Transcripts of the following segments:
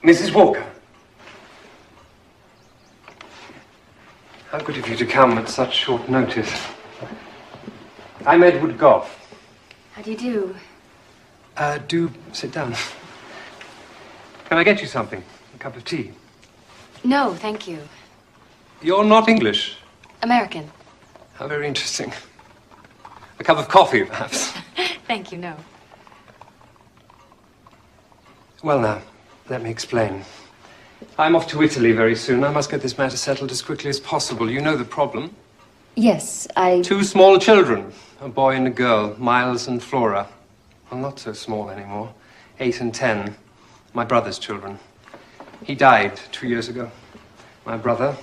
Mrs. Walker. How good of you to come at such short notice. I'm Edward Goff. How do you do? Do sit down. Can I get you something? A cup of tea? No, thank you. You're not English? American. How very interesting. A cup of coffee, perhaps? Thank you, no. Well, now, let me explain. I'm off to Italy very soon. I must get this matter settled as quickly as possible. You know the problem. Yes, 2 small children, a boy and a girl, Miles and Flora. Well, not so small anymore. 8 and 10. My brother's children. He died 2 years ago. My brother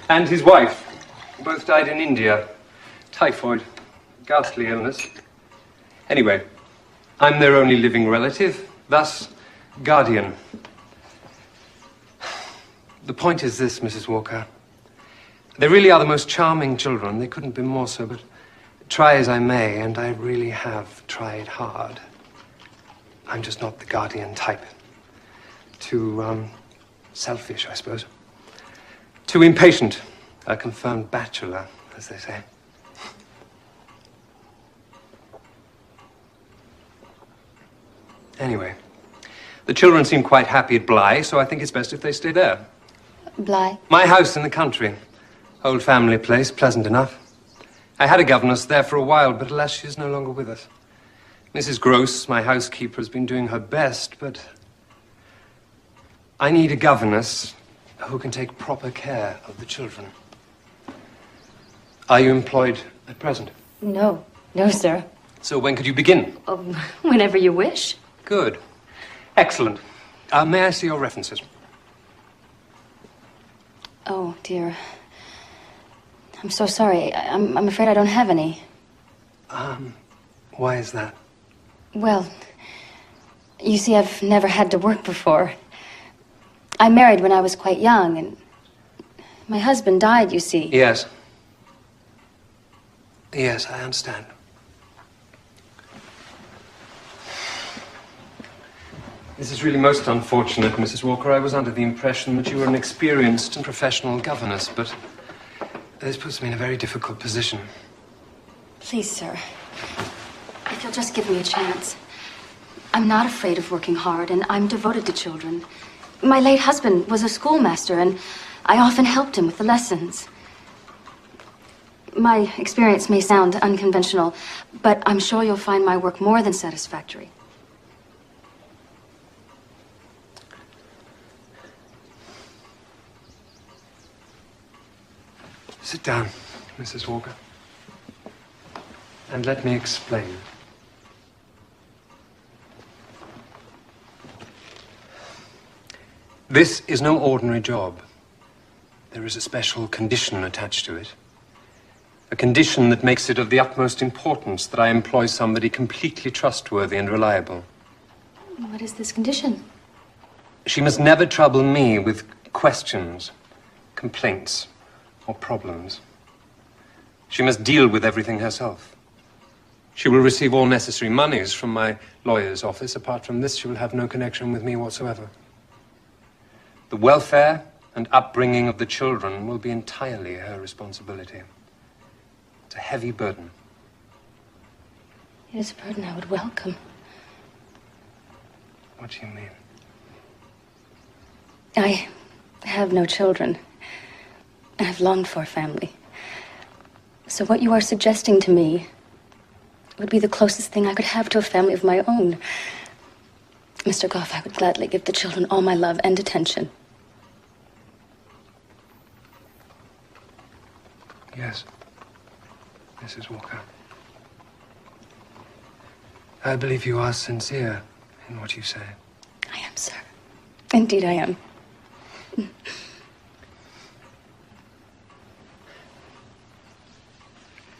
and his wife both died in India. Typhoid. Ghastly illness. Anyway, I'm their only living relative, thus guardian. The point is this, Mrs. Walker. They really are the most charming children. They couldn't be more so, but try as I may, and I really have tried hard. I'm just not the guardian type. Too, selfish, I suppose. Too impatient. A confirmed bachelor, as they say. Anyway, the children seem quite happy at Bly, so I think it's best if they stay there. Bly? My house in the country. Old family place, pleasant enough. I had a governess there for a while, but alas, she is no longer with us. Mrs. Gross, my housekeeper, has been doing her best, but I need a governess who can take proper care of the children. Are you employed at present? No. No, sir. So when could you begin? Whenever you wish. Good. Excellent. May I see your references? Oh, dear. I'm so sorry. I'm afraid I don't have any. Why is that? Well, you see, I've never had to work before. I married when I was quite young, and my husband died, you see. Yes. Yes, I understand. This is really most unfortunate, Mrs. Walker. I was under the impression that you were an experienced and professional governess, but this puts me in a very difficult position. Please, sir, if you'll just give me a chance. I'm not afraid of working hard, and I'm devoted to children. My late husband was a schoolmaster, and I often helped him with the lessons. My experience may sound unconventional, but I'm sure you'll find my work more than satisfactory. Sit down, Mrs. Walker, and let me explain. This is no ordinary job. There is a special condition attached to it. A condition that makes it of the utmost importance that I employ somebody completely trustworthy and reliable. What is this condition? She must never trouble me with questions, complaints, or problems. She must deal with everything herself. She will receive all necessary monies from my lawyer's office. Apart from this, she will have no connection with me whatsoever. The welfare and upbringing of the children will be entirely her responsibility. It's a heavy burden. It is a burden I would welcome. What do you mean? I have no children. I've longed for a family. So what you are suggesting to me would be the closest thing I could have to a family of my own. Mr. Goff, I would gladly give the children all my love and attention. Yes, Mrs. Walker. I believe you are sincere in what you say. I am, sir. Indeed, I am.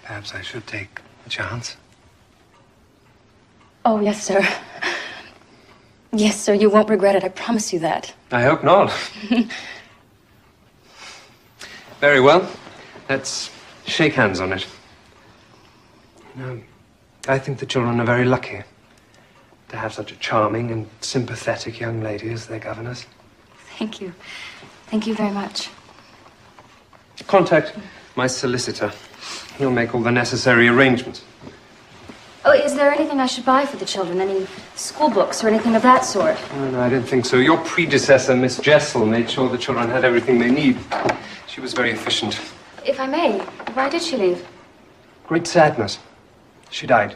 Perhaps I should take a chance. Oh, yes, sir. Yes, sir, you won't regret it. I promise you that. I hope not. Very well. Let's shake hands on it. You know, I think the children are very lucky to have such a charming and sympathetic young lady as their governess. Thank you. Thank you very much. Contact my solicitor. He'll make all the necessary arrangements. Oh, is there anything I should buy for the children? Any school books or anything of that sort? Oh, no, I don't think so. Your predecessor, Miss Jessel, made sure the children had everything they need. She was very efficient. If I may, why did she leave? Great sadness. She died.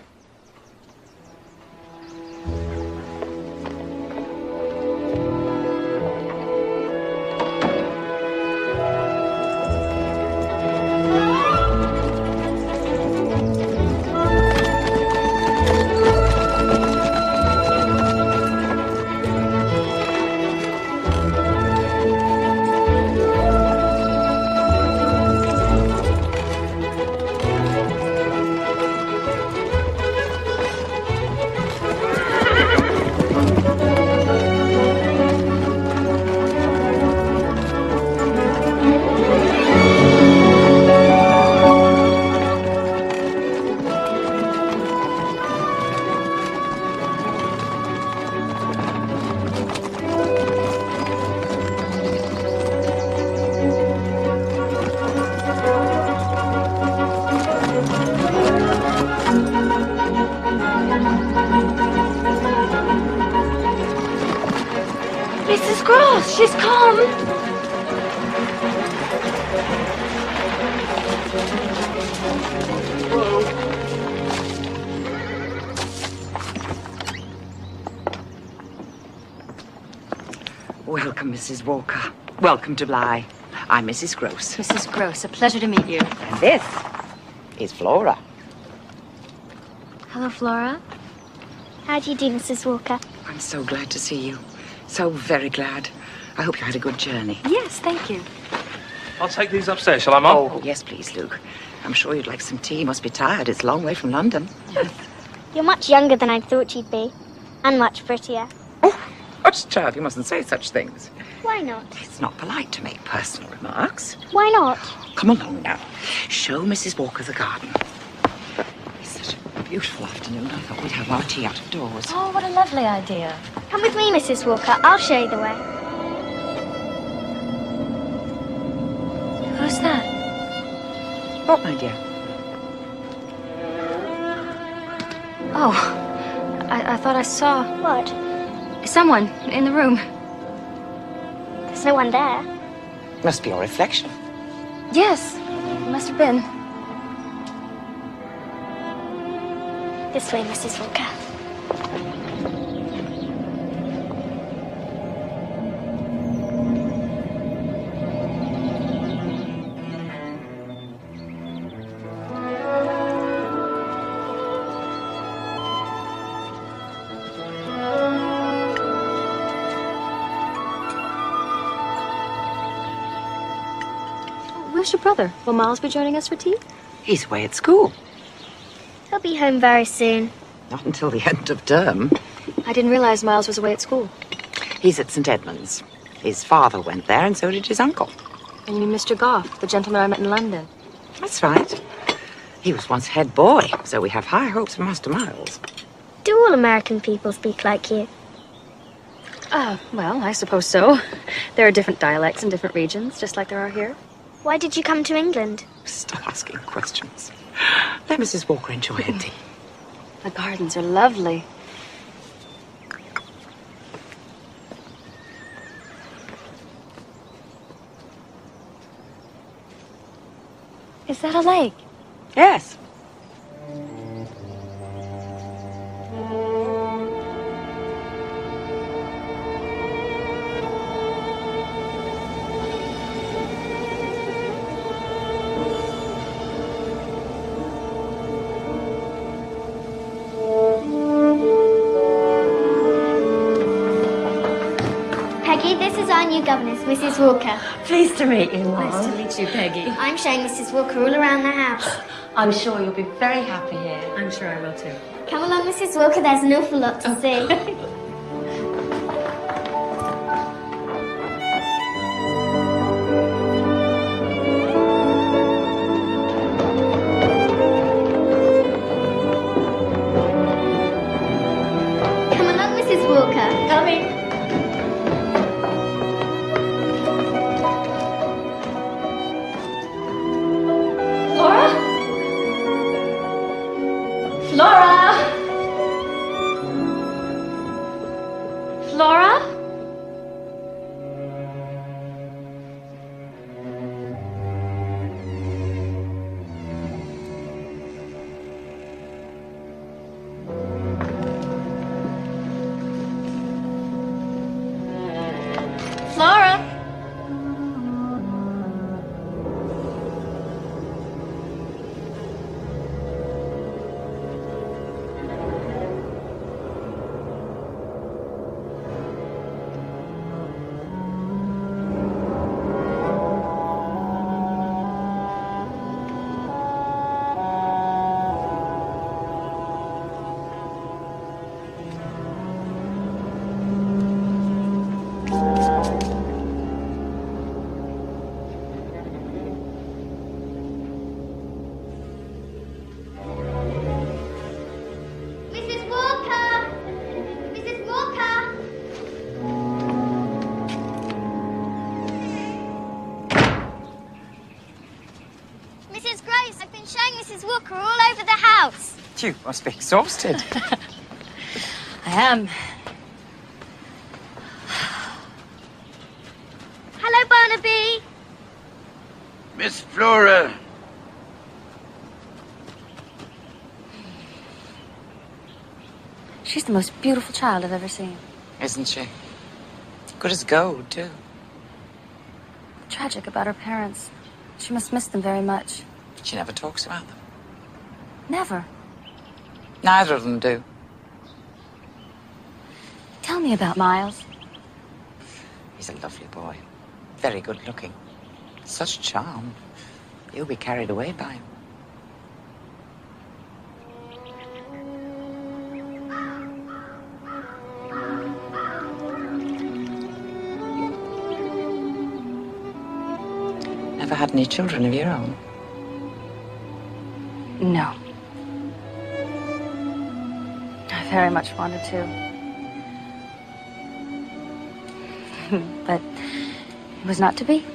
She's come. Welcome, Mrs. Walker. Welcome to Bly. I'm Mrs. Gross. Mrs. Gross, a pleasure to meet you. And this is Flora. Hello, Flora. How do you do, Mrs. Walker? I'm so glad to see you. So very glad. I hope you had a good journey. Yes, thank you. I'll take these upstairs, shall I, Mum? Oh, yes, please, Luke. I'm sure you'd like some tea. You must be tired. It's a long way from London. You're much younger than I thought you'd be. And much prettier. Oh, hush, child. You mustn't say such things. Why not? It's not polite to make personal remarks. Why not? Come along now. Show Mrs. Walker the garden. It's such a beautiful afternoon. I thought we'd have our tea out of doors. Oh, what a lovely idea. Come with me, Mrs. Walker. I'll show you the way. Who's that? What, my dear? Oh, I thought I saw What? someone in the room. There's no one there. Must be your reflection. Yes, it must have been. This way, Mrs. Walker. Where's your brother? Will Miles be joining us for tea? He's away at school. He'll be home very soon. Not until the end of term. I didn't realize Miles was away at school. He's at St. Edmund's. His father went there, and so did his uncle. And you mean Mr. Goff, the gentleman I met in London? That's right. He was once head boy, so we have high hopes for Master Miles. Do all American people speak like you? Well, I suppose so. There are different dialects in different regions, just like there are here. Why did you come to England? Stop asking questions. Let Mrs. Walker enjoy her tea. The gardens are lovely. Is that a lake? Yes. Peggy, this is our new governess, Mrs. Walker. Pleased to meet you, Mom. Nice to meet you, Peggy. I'm showing Mrs. Walker all around the house. I'm sure you'll be very happy here. I'm sure I will too. Come along, Mrs. Walker. There's an awful lot to see. Come work are all over the house. You must be exhausted. I am. Hello, Barnaby. Miss Flora. She's the most beautiful child I've ever seen. Isn't she? Good as gold, too. Tragic about her parents. She must miss them very much. She never talks about them. Never. Neither of them do. Tell me about Miles. He's a lovely boy. Very good looking. Such charm. You'll be carried away by him. Never had any children of your own? No. I very much wanted to. But it was not to be.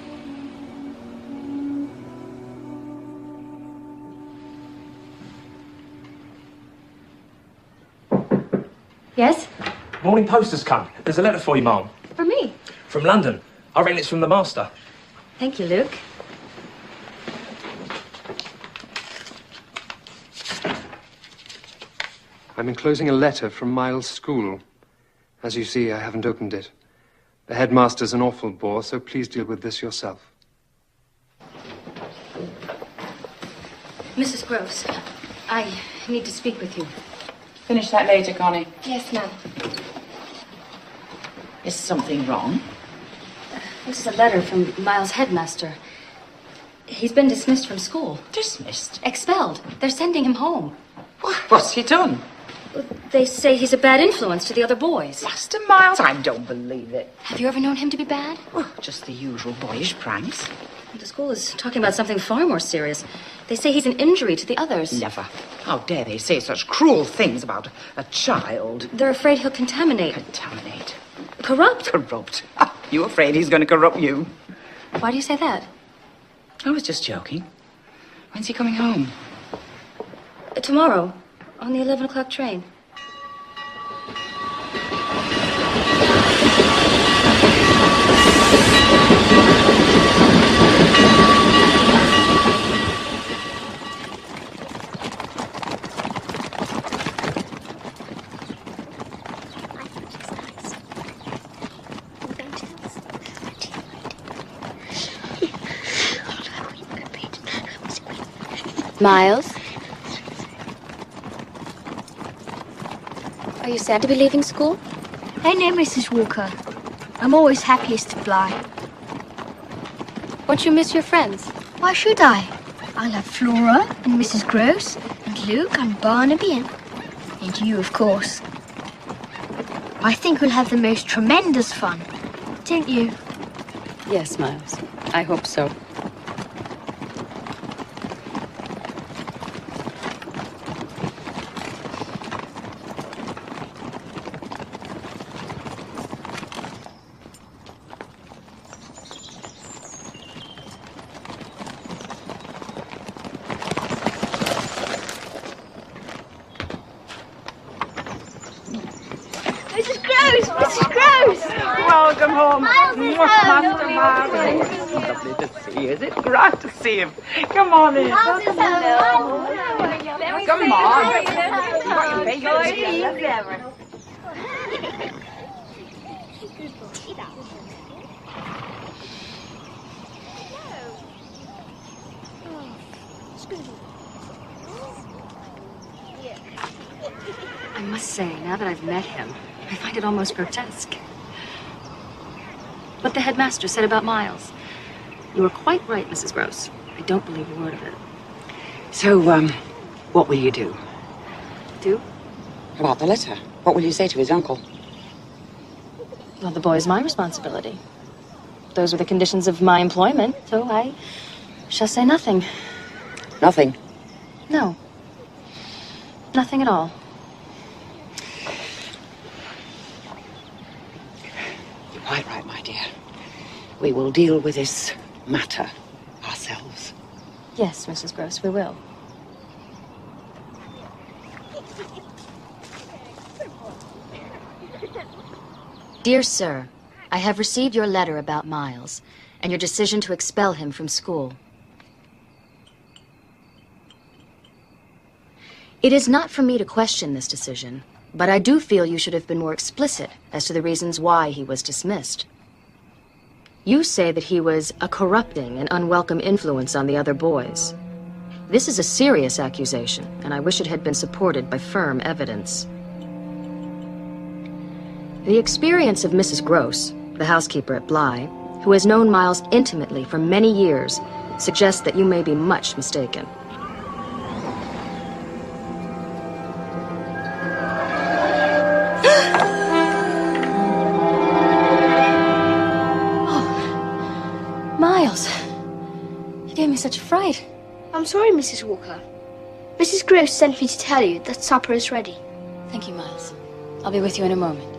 Yes? Morning post has come. There's a letter for you, Mum. For me. From London. I reckon it's from the master. Thank you, Luke. I'm enclosing a letter from Miles' school. As you see, I haven't opened it. The headmaster's an awful bore, so please deal with this yourself. Mrs. Gross, I need to speak with you. Finish that later, Connie. Yes, ma'am. Is something wrong? This is a letter from Miles' headmaster. He's been dismissed from school. Dismissed? Expelled. They're sending him home. What's he done? They say he's a bad influence to the other boys. Master Miles? I don't believe it. Have you ever known him to be bad? Oh, just the usual boyish pranks. The school is talking about something far more serious. They say he's an injury to the others. Never. How dare they say such cruel things about a child? They're afraid he'll contaminate. Contaminate. Corrupt? Corrupt. Ah, you afraid he's going to corrupt you? Why do you say that? I was just joking. When's he coming home? Tomorrow, on the 11 o'clock train. Miles? Are you sad to be leaving school? Hey there, Mrs. Walker. I'm always happiest to fly. Won't you miss your friends? Why should I? I'll have Flora and Mrs. Gross and Luke and Barnaby and you, of course. I think we'll have the most tremendous fun, don't you? Yes, Miles. I hope so. Welcome home. Master Miles. Lovely to see you. Is it great to see him? Come on in. Come on. You got your baby. I must say, now that I've met him, I find it almost grotesque. What the headmaster said about Miles. You were quite right, Mrs. Gross. I don't believe a word of it. So, what will you do? Do? About the letter. What will you say to his uncle? Well, the boy's my responsibility. Those were the conditions of my employment, so I shall say nothing. Nothing. No. Nothing at all. You're quite right, my dear. We will deal with this matter ourselves. Yes, Mrs. Gross, we will. Dear Sir, I have received your letter about Miles and your decision to expel him from school. It is not for me to question this decision, but I do feel you should have been more explicit as to the reasons why he was dismissed. You say that he was a corrupting and unwelcome influence on the other boys. This is a serious accusation, and I wish it had been supported by firm evidence. The experience of Mrs. Gross, the housekeeper at Bly, who has known Miles intimately for many years, suggests that you may be much mistaken. Miles, you gave me such a fright. I'm sorry, Mrs. Walker. Mrs. Gross sent me to tell you that supper is ready. Thank you, Miles. I'll be with you in a moment.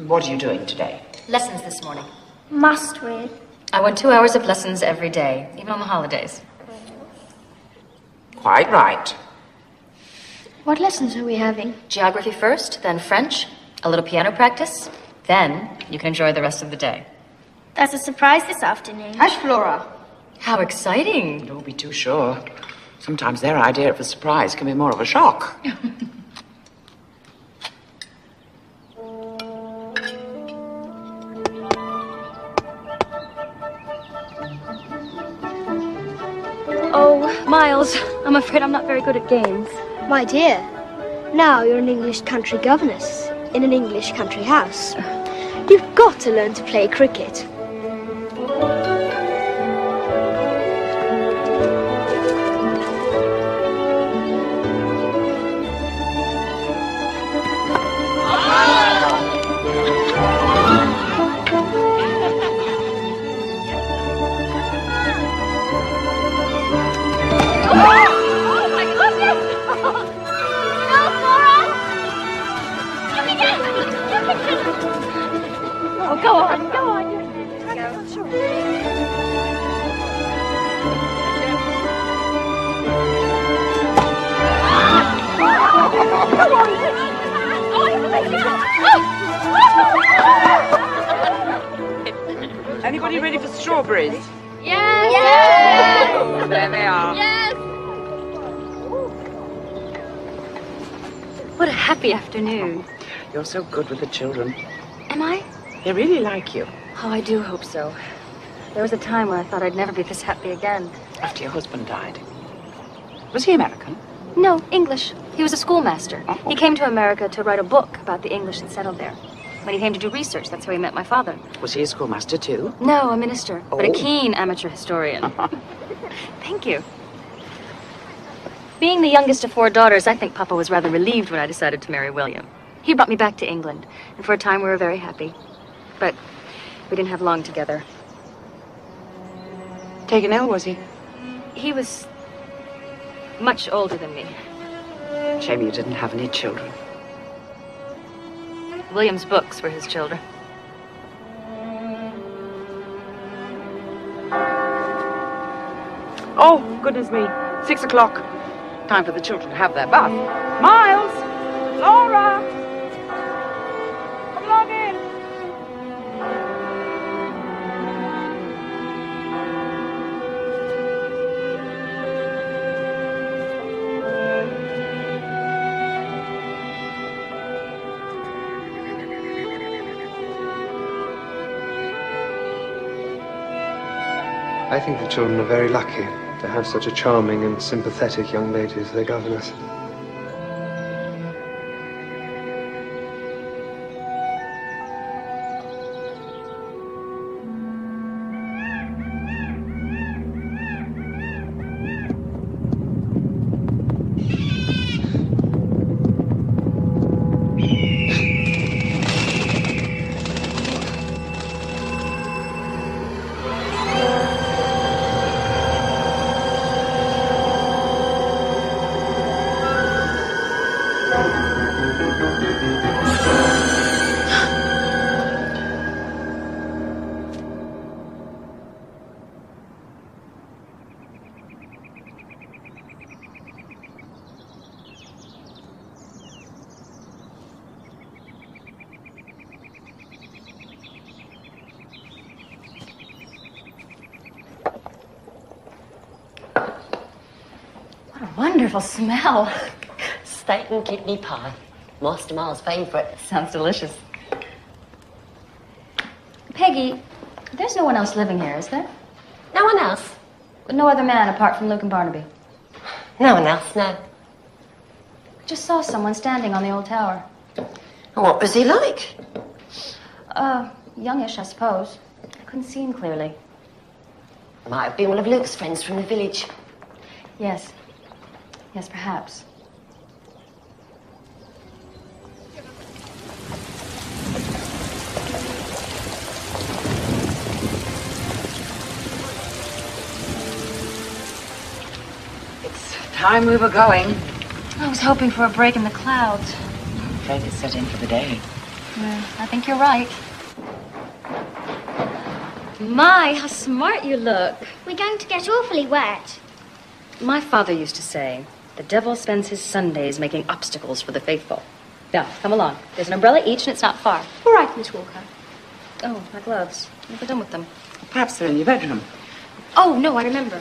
What are you doing today? Lessons this morning. Must we? I want 2 hours of lessons every day, even on the holidays. Quite right. What lessons are we having? Geography first, then French, a little piano practice. Then you can enjoy the rest of the day. That's a surprise this afternoon. Hush, Flora. How exciting! Don't be too sure. Sometimes their idea of a surprise can be more of a shock. Oh, Miles, I'm afraid I'm not very good at games. My dear, now you're an English country governess in an English country house. You've got to learn to play cricket. Go on, go on. Anybody ready for strawberries? Yes! Yes! There they are. Yes! What a happy afternoon. You're so good with the children. Am I? They really like you. Oh, I do hope so. There was a time when I thought I'd never be this happy again. After your husband died. Was he American? No, English. He was a schoolmaster. Oh. He came to America to write a book about the English that settled there. When he came to do research, that's how he met my father. Was he a schoolmaster too? No, a minister, but a Oh. keen amateur historian. Thank you. Being the youngest of 4 daughters, I think Papa was rather relieved when I decided to marry William. He brought me back to England, and for a time we were very happy. But we didn't have long together. Taken ill, was he? He was much older than me. Shame you didn't have any children. William's books were his children. Oh, goodness me. 6 o'clock. Time for the children to have their bath. Miles! Laura! Come along in. I think the children are very lucky to have such a charming and sympathetic young lady as their governess. wonderful smell. Steak and kidney pie. Master Miles' favourite. Sounds delicious. Peggy, there's no one else living here, is there? No one else? No other man apart from Luke and Barnaby? No one else, no. I just saw someone standing on the old tower. What was he like? Youngish, I suppose. I couldn't see him clearly. Might have been one of Luke's friends from the village. Yes. Yes, perhaps. It's time we were going. I was hoping for a break in the clouds. I'm afraid it's set in for the day. I think you're right. My, how smart you look. We're going to get awfully wet. My father used to say, the devil spends his Sundays making obstacles for the faithful. Now, come along. There's an umbrella each and it's not far. All right, Miss Walker. Oh, my gloves. What have I done with them? Perhaps they're in your bedroom. Oh, no, I remember.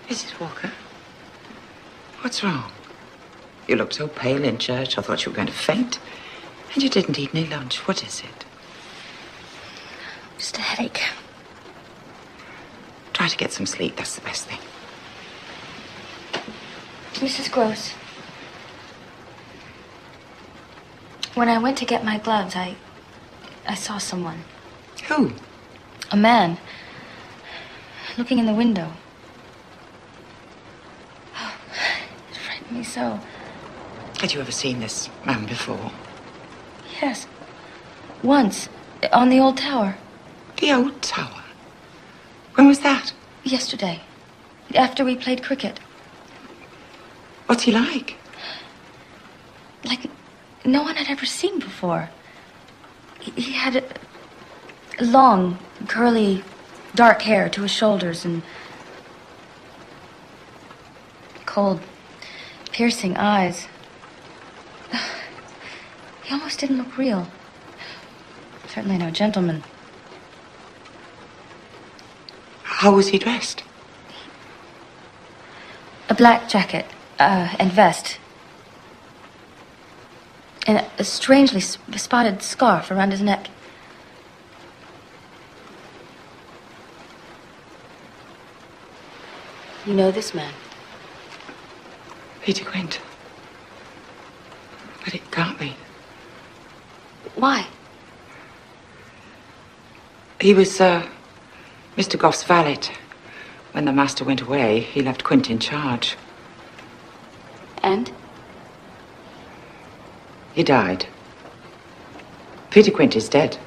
Mrs. Walker, what's wrong? You looked so pale in church, I thought you were going to faint. And you didn't eat any lunch. What is it? Just a headache. Try to get some sleep. That's the best thing. Mrs. Gross, when I went to get my gloves, I saw someone. Who? A man. Looking in the window. Oh, it frightened me so. Had you ever seen this man before? Yes. Once. On the old tower. The old tower? When was that? Yesterday. After we played cricket. What's he like? Like no one had ever seen before. He had a long, curly, dark hair to his shoulders and cold, piercing eyes. He almost didn't look real. Certainly no gentleman. How was he dressed? A black jacket and vest. And a strangely spotted scarf around his neck. You know this man? Peter Quint. But it can't be. Why? He was, Mr. Goff's valet. When the master went away, he left Quint in charge. And? He died. Peter Quint is dead.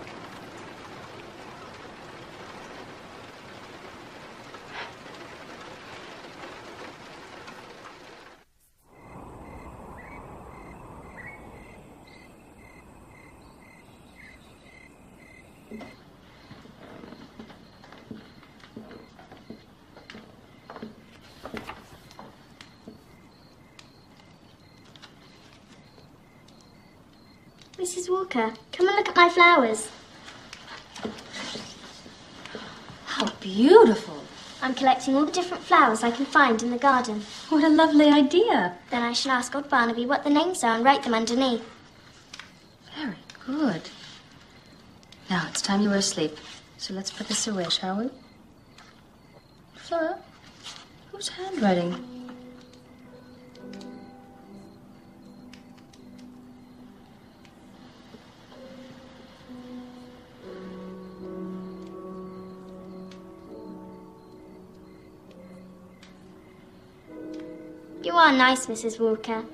Mrs. Walker, come and look at my flowers. How beautiful. I'm collecting all the different flowers I can find in the garden. What a lovely idea. Then I shall ask old Barnaby what the names are and write them underneath. Very good. Now, it's time you were asleep. So let's put this away, shall we? Flora, whose handwriting? You are nice, Mrs. Walker.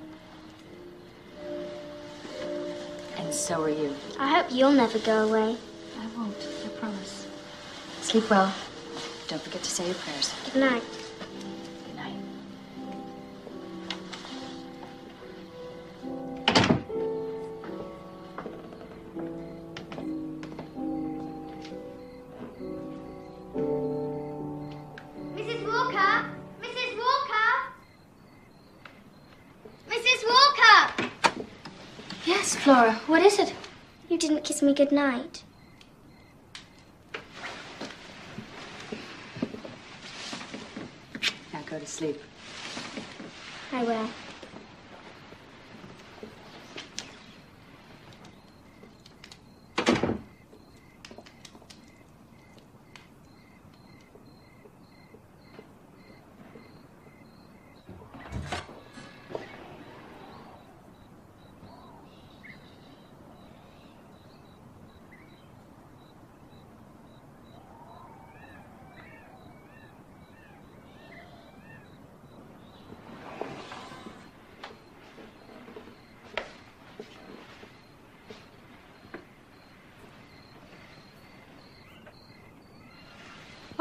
And so are you. I hope you'll never go away. I won't, I promise. Sleep well. Don't forget to say your prayers. Good night. Good night. Mrs. Walker! Mrs. Walker! Mrs. Walker! Yes, Flora, what is it? You didn't kiss me good night. Now go to sleep. I will.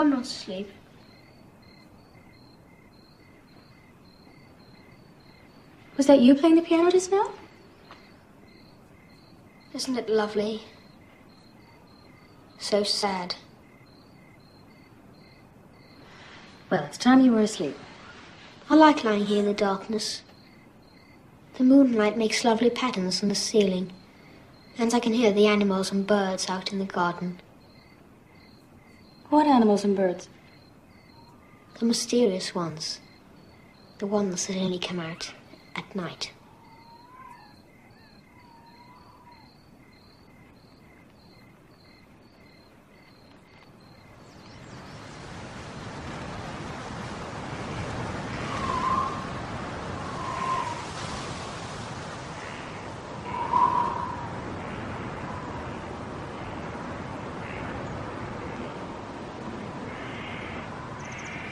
I'm not asleep. Was that you playing the piano just now? Isn't it lovely? So sad. Well, it's time you were asleep. I like lying here in the darkness. The moonlight makes lovely patterns on the ceiling, and I can hear the animals and birds out in the garden. What animals and birds? The mysterious ones. The ones that only come out at night.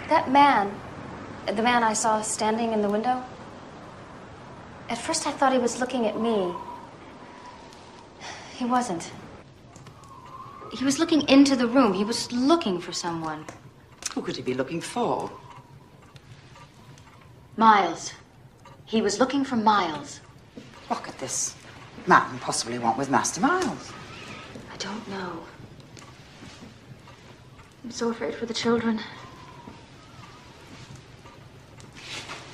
That man, the man I saw standing in the window, at first I thought he was looking at me. He wasn't. He was looking into the room. He was looking for someone. Who could he be looking for? Miles. He was looking for Miles. What could this man possibly want with Master Miles? I don't know. I'm so afraid for the children.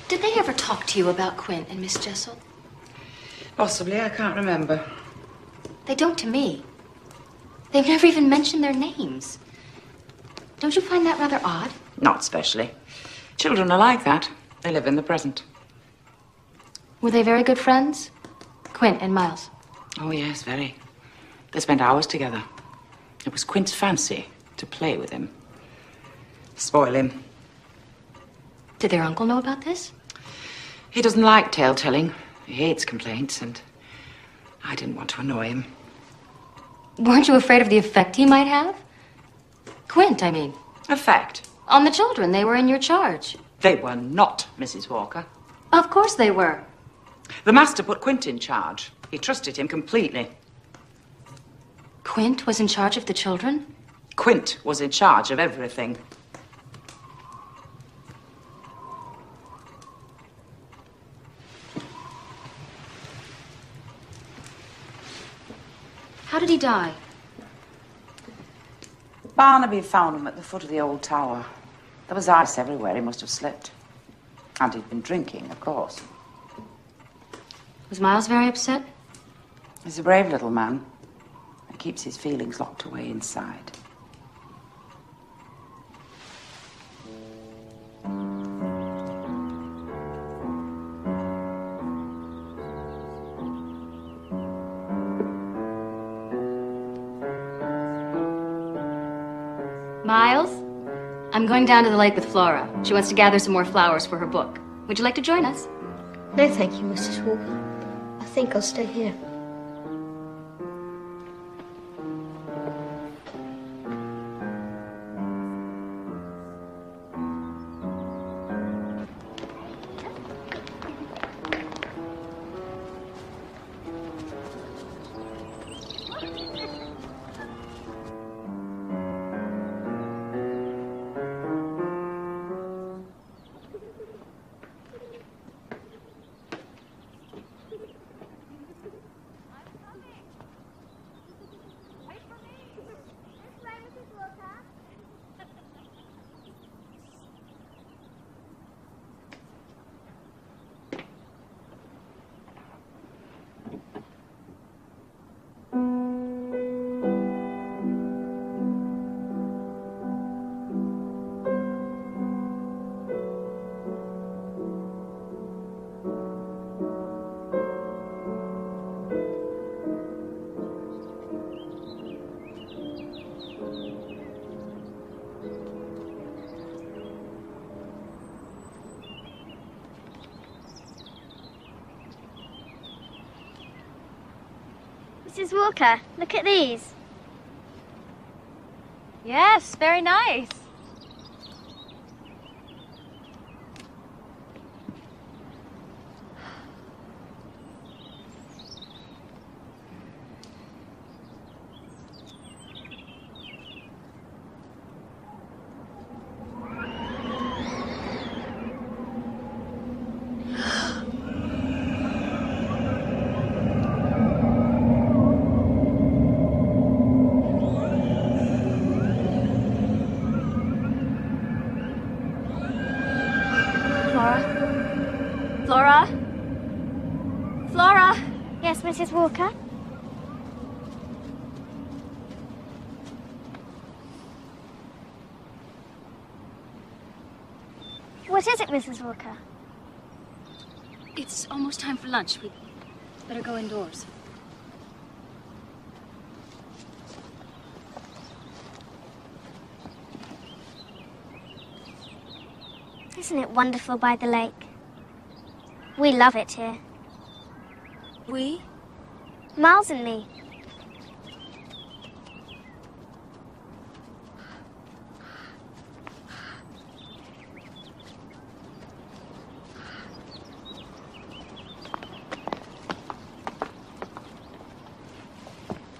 Did they ever talk to you about Quint and Miss Jessel? Possibly, I can't remember. They don't to me. They've never even mentioned their names. Don't you find that rather odd? Not especially. Children are like that. They live in the present. Were they very good friends? Quint and Miles? Oh, yes, very. They spent hours together. It was Quint's fancy to play with him. Spoil him. Did their uncle know about this? He doesn't like tale-telling. He hates complaints, and I didn't want to annoy him. Weren't you afraid of the effect he might have? Quint, I mean. Effect? On the children. They were in your charge. They were not, Mrs. Walker. Of course they were. The master put Quint in charge. He trusted him completely. Quint was in charge of the children? Quint was in charge of everything. How did he die? Barnaby found him at the foot of the old tower. There was ice everywhere. He must have slipped. And he'd been drinking, of course. Was Miles very upset? He's a brave little man. And keeps his feelings locked away inside. Miles, I'm going down to the lake with Flora. She wants to gather some more flowers for her book. Would you like to join us? No, thank you, Mrs. Walker. I think I'll stay here. Mrs. Walker, look at these. Yes, very nice. Flora? Flora? Yes, Mrs. Walker? What is it, Mrs. Walker? It's almost time for lunch. We'd better go indoors. Isn't it wonderful by the lake? We love it here. We? Miles and me.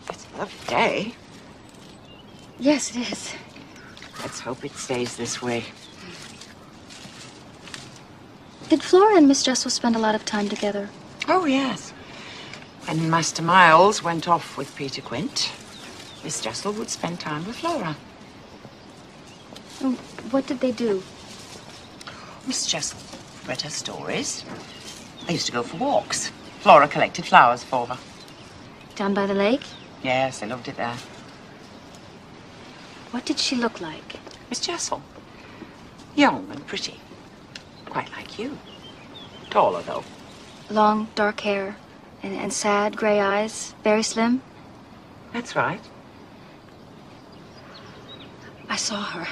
It's a lovely day. Yes, it is. Let's hope it stays this way. Did Flora and Miss Jessel spend a lot of time together? Oh, yes. When Master Miles went off with Peter Quint, Miss Jessel would spend time with Flora. What did they do? Miss Jessel read her stories. They used to go for walks. Flora collected flowers for her. Down by the lake? Yes, they loved it there. What did she look like? Miss Jessel. Young and pretty. Quite like you. Taller, though. Long, dark hair and sad gray eyes, very slim? That's right. I saw her.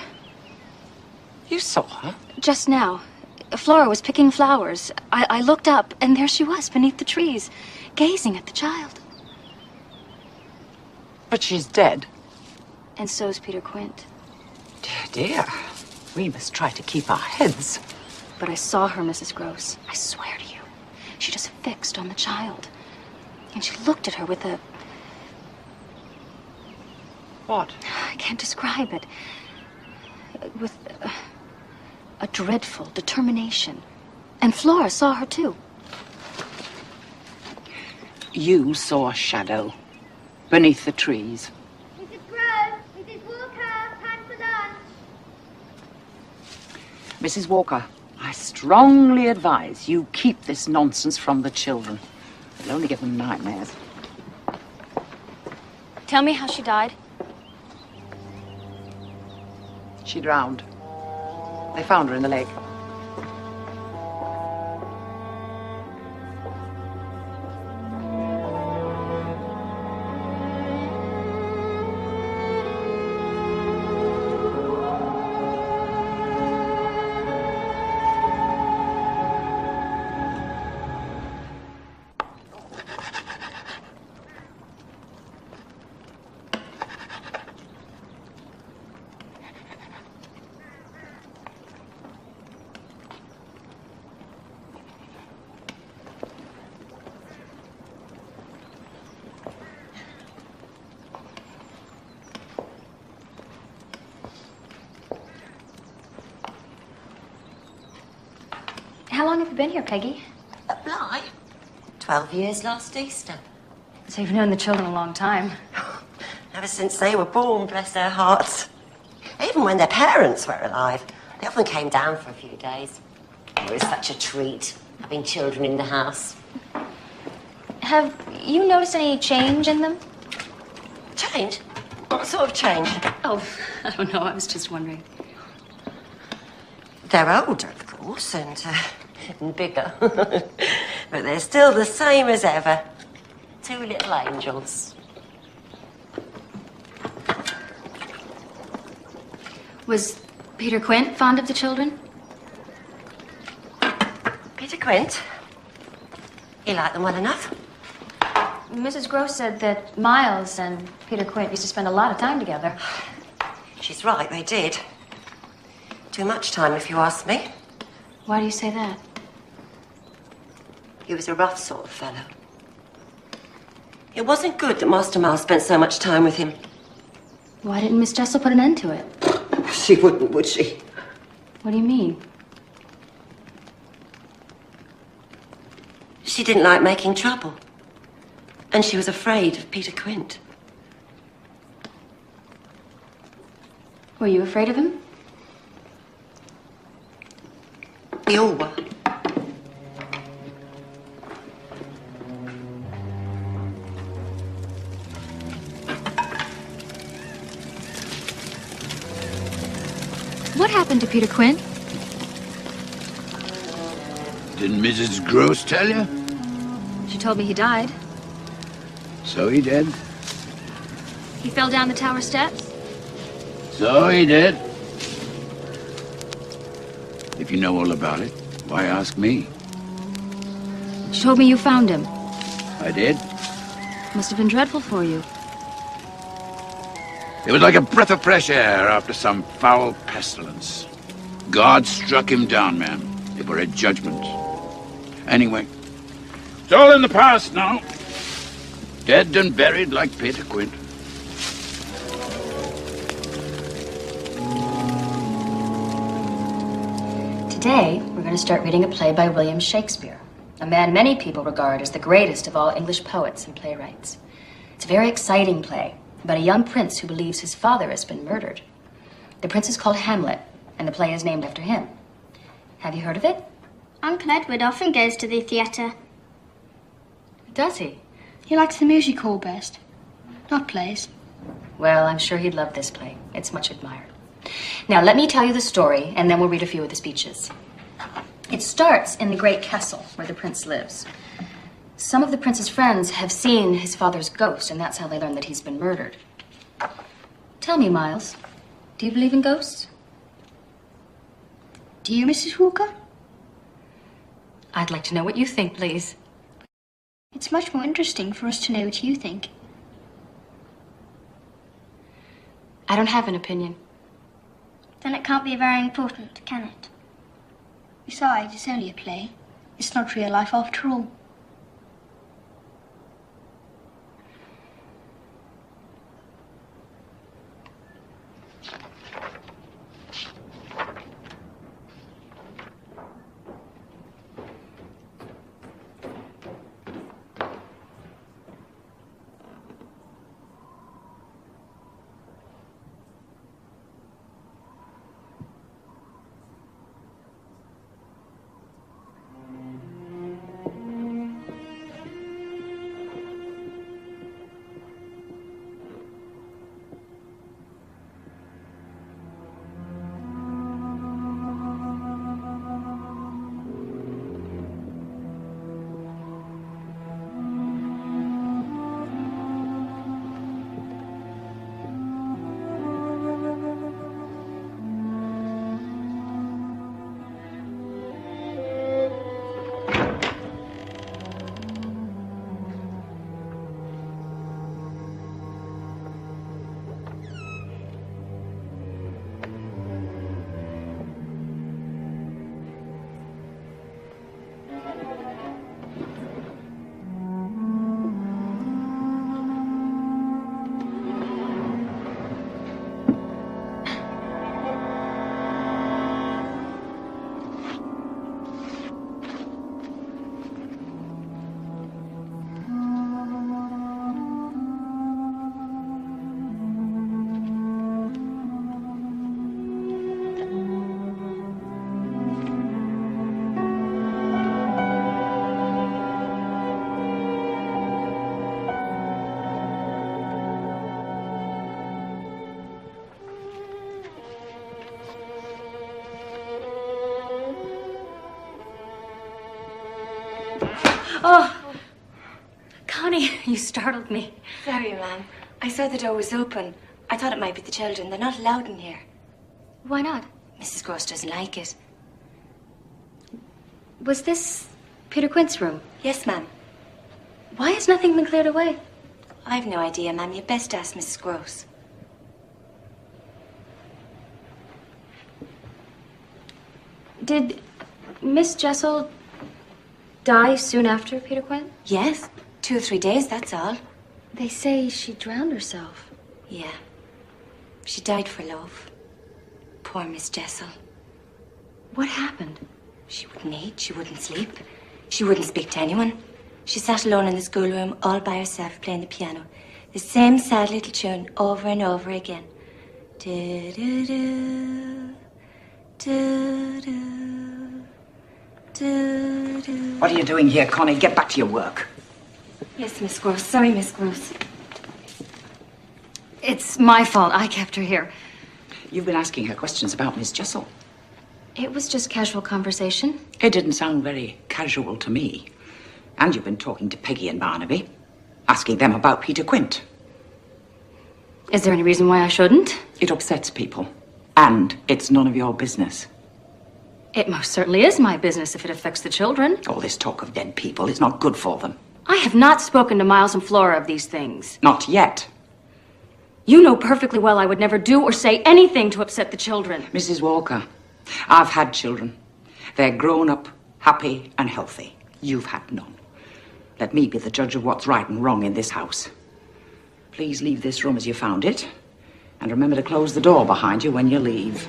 You saw her? Just now. Flora was picking flowers. I looked up, and there she was beneath the trees, gazing at the child. But she's dead. And so's Peter Quint. Dear, dear. We must try to keep our heads. But I saw her, Mrs. Gross. I swear to you. She just fixed on the child. And she looked at her with a... What? I can't describe it. With a dreadful determination. And Flora saw her, too. You saw a shadow beneath the trees. Mrs. Grove, Mrs. Walker, time for lunch. Mrs. Walker, I strongly advise you keep this nonsense from the children. It'll only give them nightmares. Tell me how she died. She drowned. They found her in the lake. How long have you been here, Peggy? At Bly? 12 years last Easter. So you've known the children a long time. Ever since they were born, bless their hearts. Even when their parents were alive, they often came down for a few days. It was such a treat, having children in the house. Have you noticed any change in them? Change? What sort of change? Oh, I don't know. I was just wondering. They're older, of course, and bigger. But they're still the same as ever. Two little angels. Was Peter Quint fond of the children? Peter Quint? He liked them well enough. Mrs. Gross said that Miles and Peter Quint used to spend a lot of time together. She's right, they did. Too much time, if you ask me. Why do you say that? He was a rough sort of fellow. It wasn't good that Master Miles spent so much time with him. Why didn't Miss Jessel put an end to it? She wouldn't, would she? What do you mean? She didn't like making trouble. And she was afraid of Peter Quint. Were you afraid of him? We all were. What happened to Peter Quint? Didn't Mrs. Gross tell you? She told me he died. So he did. He fell down the tower steps? So he did. If you know all about it, why ask me? She told me you found him. I did. Must have been dreadful for you. It was like a breath of fresh air after some foul pestilence. God struck him down, ma'am. It were a judgment. Anyway, it's all in the past now. Dead and buried like Peter Quint. Today, we're going to start reading a play by William Shakespeare, a man many people regard as the greatest of all English poets and playwrights. It's a very exciting play about a young prince who believes his father has been murdered. The prince is called Hamlet, and the play is named after him. Have you heard of it? Uncle Edward often goes to the theatre. Does he? He likes the music hall best, not plays. Well, I'm sure he'd love this play. It's much admired. Now, let me tell you the story, and then we'll read a few of the speeches. It starts in the great castle where the prince lives. Some of the prince's friends have seen his father's ghost, and that's how they learn that he's been murdered. Tell me, Miles, do you believe in ghosts? Do you, Mrs. Walker? I'd like to know what you think, please. It's much more interesting for us to know what you think. I don't have an opinion. Then it can't be very important, can it? Besides, it's only a play. It's not real life after all. Oh, Connie, you startled me. Sorry, ma'am. I saw the door was open. I thought it might be the children. They're not allowed in here. Why not? Mrs. Gross doesn't like it. Was this Peter Quint's room? Yes, ma'am. Why has nothing been cleared away? I've no idea, ma'am. You'd best ask Mrs. Gross. Did Miss Jessel die soon after Peter Quint? Yes. 2 or 3 days, that's all. They say she drowned herself. Yeah. She died for love. Poor Miss Jessel. What happened? She wouldn't eat, she wouldn't sleep. She wouldn't speak to anyone. She sat alone in the schoolroom all by herself playing the piano. The same sad little tune over and over again. Do-do-do, do-do, do-do. What are you doing here, Connie? Get back to your work. Yes, Miss Gross. Sorry, Miss Gross. It's my fault. I kept her here. You've been asking her questions about Miss Jessel. It was just casual conversation. It didn't sound very casual to me. And you've been talking to Peggy and Barnaby, asking them about Peter Quint. Is there any reason why I shouldn't? It upsets people. And it's none of your business. It most certainly is my business if it affects the children. All this talk of dead people is not good for them. I have not spoken to Miles and Flora of these things. Not yet. You know perfectly well I would never do or say anything to upset the children. Mrs. Walker, I've had children. They're grown up, happy and healthy. You've had none. Let me be the judge of what's right and wrong in this house. Please leave this room as you found it. And remember to close the door behind you when you leave.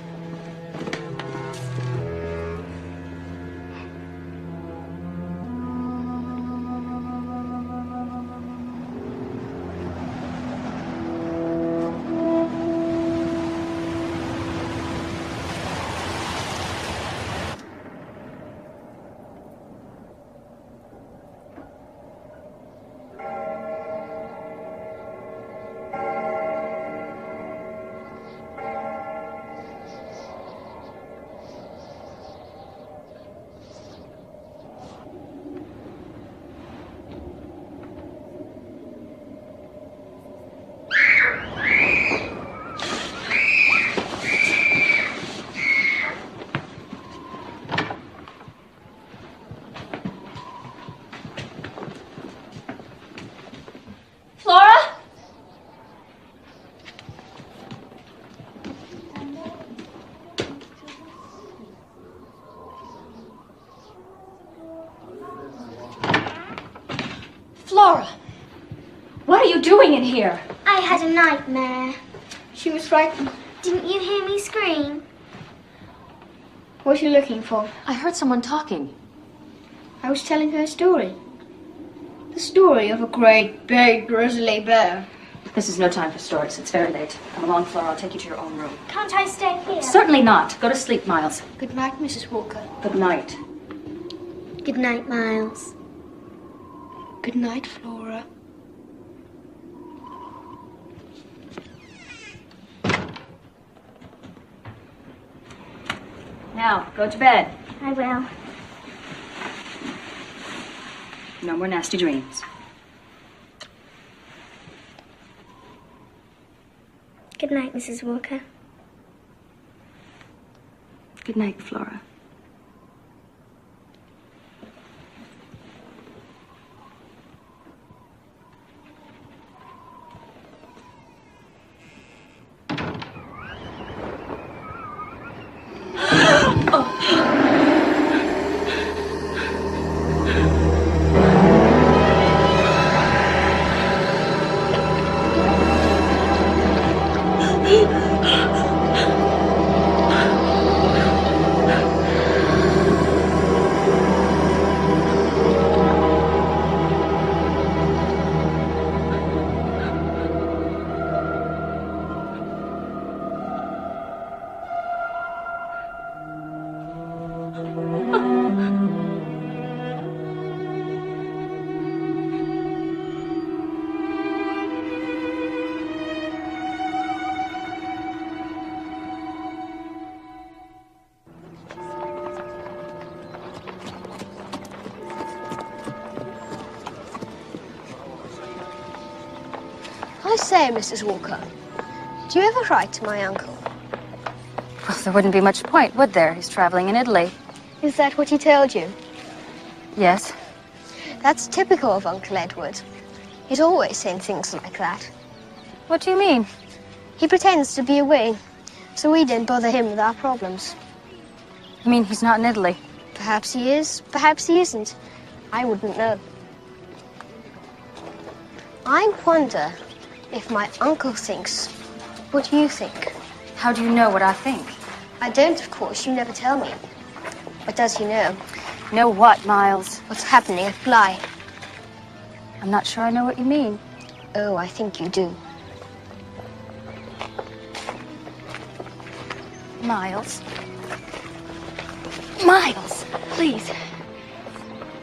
Flora, what are you doing in here? I had a nightmare. She was frightened. Didn't you hear me scream? What are you looking for? I heard someone talking. I was telling her a story. The story of a great, big, grizzly bear. This is no time for stories. It's very late. Come along, Flora. I'll take you to your own room. Can't I stay here? Certainly not. Go to sleep, Miles. Good night, Mrs. Walker. Good night. Good night, Miles. Good night, Flora. Now, go to bed. I will. No more nasty dreams. Good night, Mrs. Walker. Good night, Flora. I say, Mrs. Walker, do you ever write to my uncle? Well, there wouldn't be much point, would there? He's traveling in Italy. Is that what he told you? Yes. That's typical of Uncle Edward. He'd always say things like that. What do you mean? He pretends to be away, so we don't bother him with our problems. You mean he's not in Italy? Perhaps he is, perhaps he isn't. I wouldn't know. I wonder if my uncle thinks what you think. How do you know what I think? I don't, of course. You never tell me. But does he know? Know what, Miles? What's happening at Bly? I'm not sure I know what you mean. Oh, I think you do. Miles. Miles, please.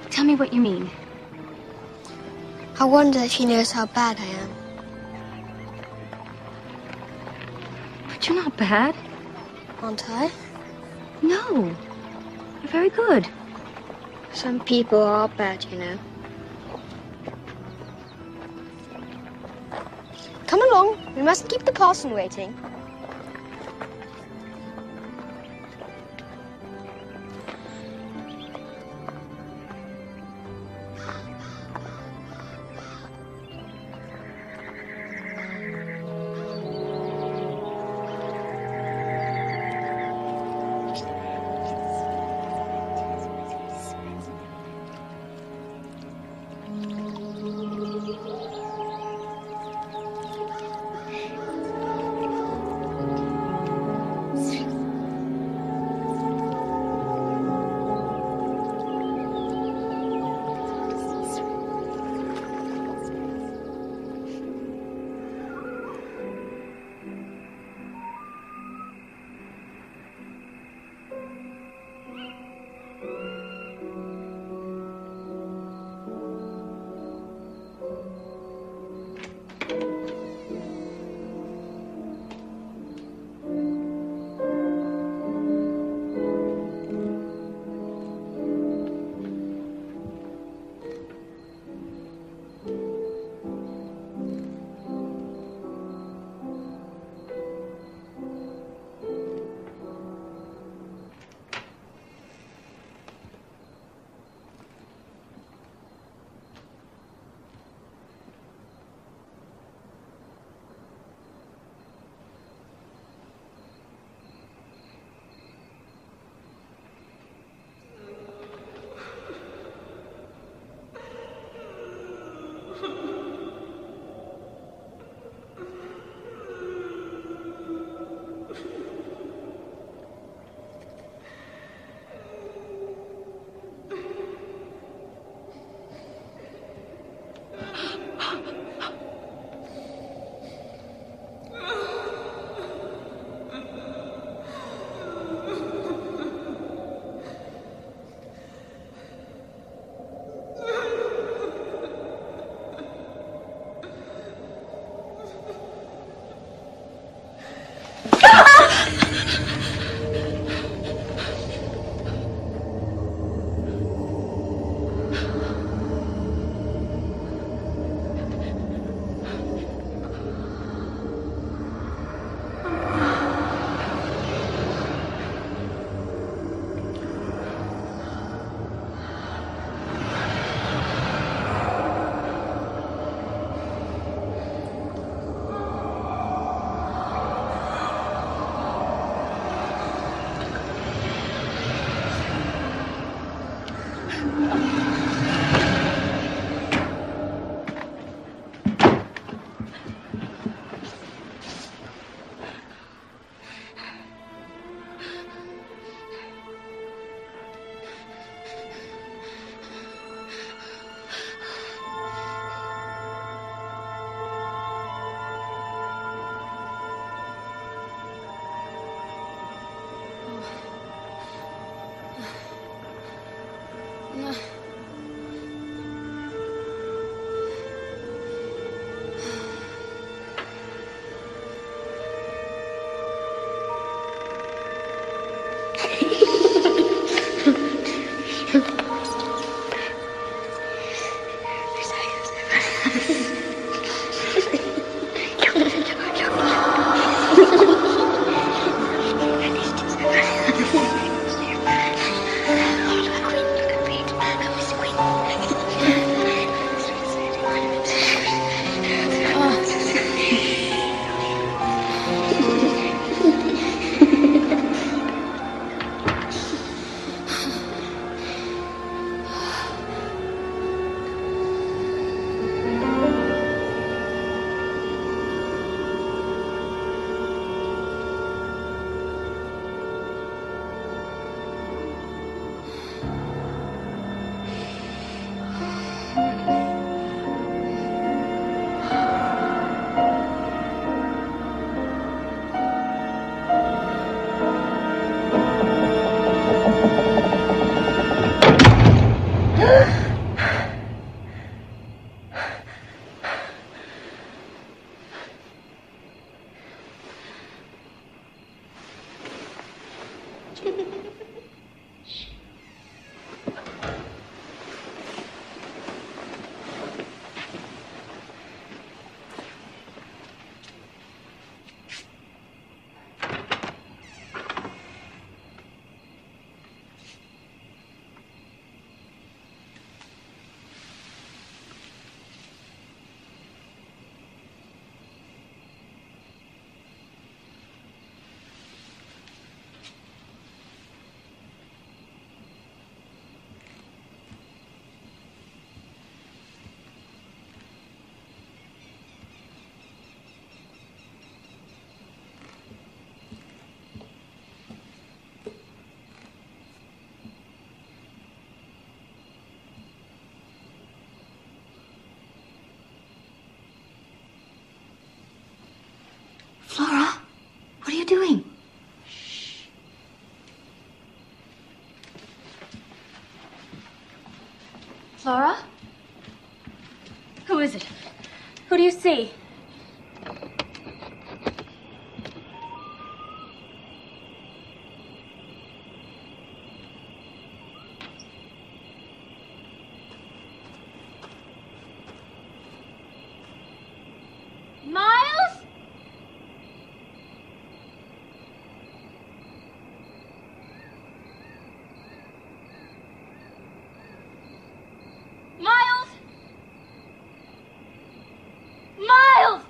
Tell me what you mean. I wonder if he knows how bad I am. But you're not bad. Aren't I? No. You're very good. Some people are bad, you know. Come along. We mustn't keep the parson waiting. Flora, what are you doing? Shh. Flora? Who is it? Who do you see? Miles? Miles? Miles!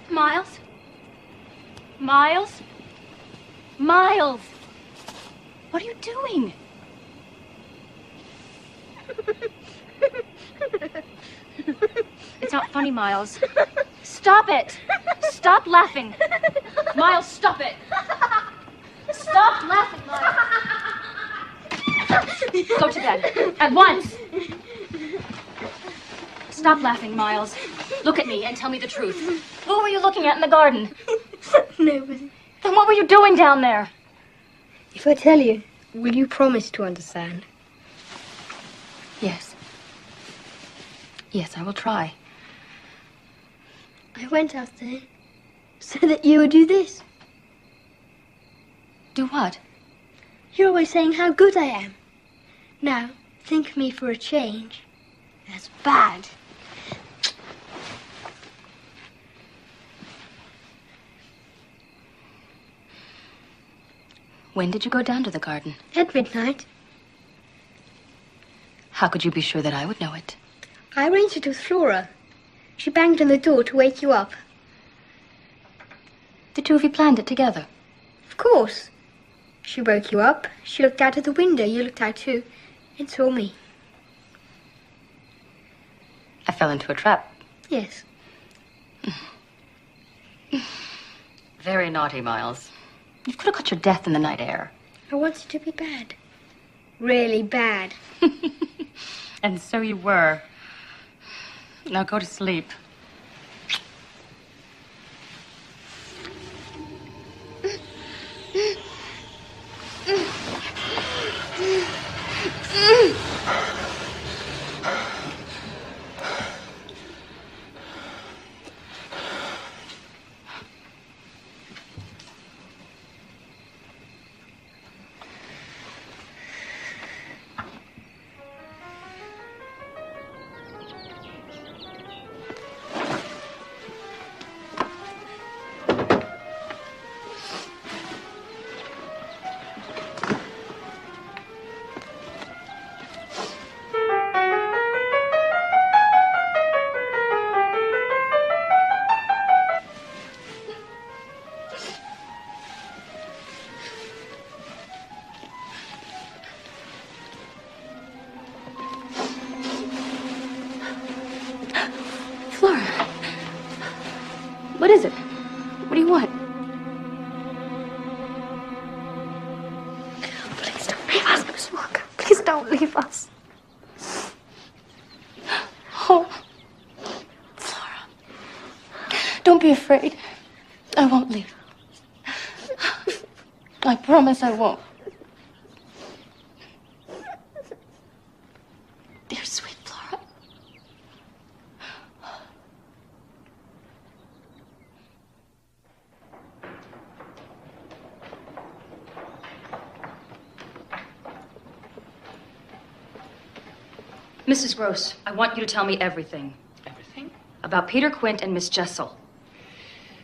Miles? Miles? Miles! What are you doing? It's not funny, Miles. Stop it! Stop laughing! Miles, stop it! Stop laughing, Miles! Go to bed. At once! Stop laughing, Miles. Look at me and tell me the truth. Who were you looking at in the garden? Nobody. Then what were you doing down there? If I tell you, will you promise to understand? Yes. Yes, I will try. I went out there so that you would do this. Do what? You're always saying how good I am. Now, think of me for a change. That's bad. When did you go down to the garden? At midnight. How could you be sure that I would know it? I arranged it with Flora. She banged on the door to wake you up. The two of you planned it together? Of course. She woke you up, she looked out of the window, you looked out too, and saw me. I fell into a trap. Yes. Very naughty, Miles. You could have got your death in the night air. I wanted to be bad. Really bad. And so you were. Now go to sleep. Flora. What is it? What do you want? Please don't leave us, Miss Walker. Please don't leave us. Oh. Flora. Don't be afraid. I won't leave. I promise I won't. Dear sweet Flora. Mrs. Gross, I want you to tell me everything. Everything? About Peter Quint and Miss Jessel.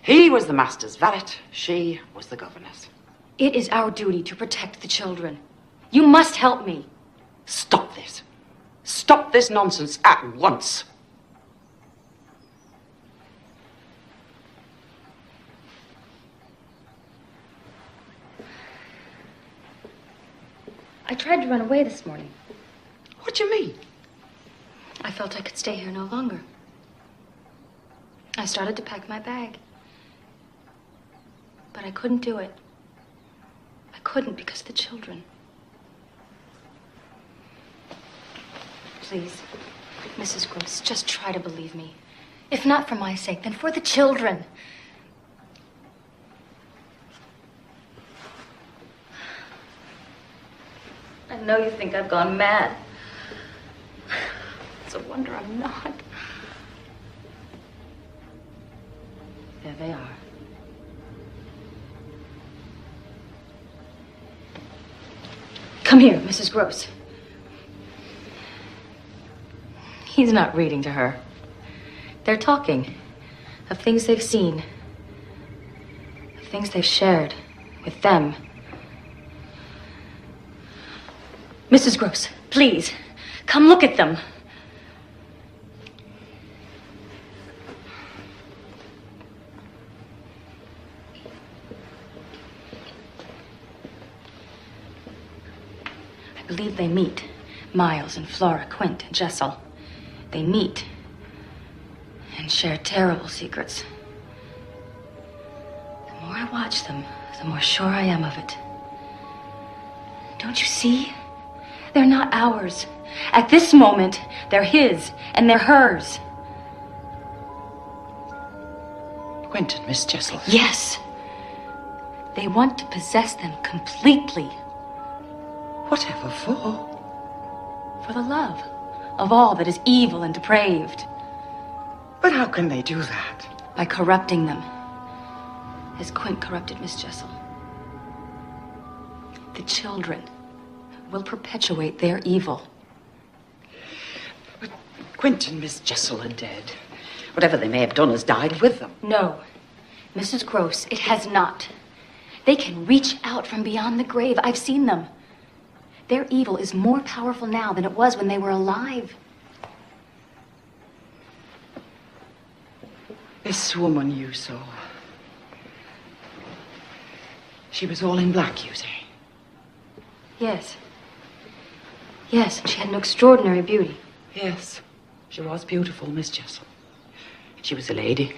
He was the master's valet. She was the governess. It is our duty to protect the children. You must help me. Stop this. Stop this nonsense at once. I tried to run away this morning. What do you mean? I felt I could stay here no longer. I started to pack my bag. But I couldn't do it. I couldn't because of the children. Please, Mrs. Gross, just try to believe me. If not for my sake, then for the children. I know you think I've gone mad. It's a wonder I'm not. There they are. Come here, Mrs. Gross. He's not reading to her. They're talking of things they've seen, of things they've shared with them. Mrs. Gross, please, come look at them. I believe they meet, Miles and Flora Quint and Jessel. They meet and share terrible secrets. The more I watch them, the more sure I am of it. Don't you see? They're not ours. At this moment, they're his and they're hers. Quint and Miss Jessel? Yes. They want to possess them completely. Whatever for? For the love of all that is evil and depraved. But how can they do that? By corrupting them, as Quint corrupted Miss Jessel. The children will perpetuate their evil. But Quint and Miss Jessel are dead. Whatever they may have done has died with them. No, Mrs. Gross, it has not. They can reach out from beyond the grave. I've seen them. Their evil is more powerful now than it was when they were alive. This woman you saw. She was all in black, you say? Yes. Yes, and she had an extraordinary beauty. Yes, she was beautiful, Miss Jessel. She was a lady.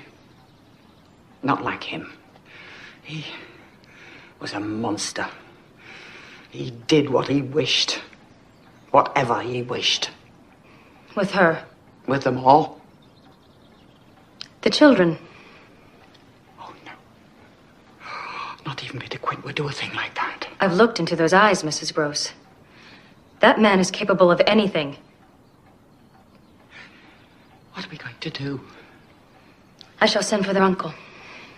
Not like him. He was a monster. He did what he wished. Whatever he wished. With her? With them all. The children. Oh, no. Not even Peter Quint would do a thing like that. I've looked into those eyes, Mrs. Gross. That man is capable of anything. What are we going to do? I shall send for their uncle.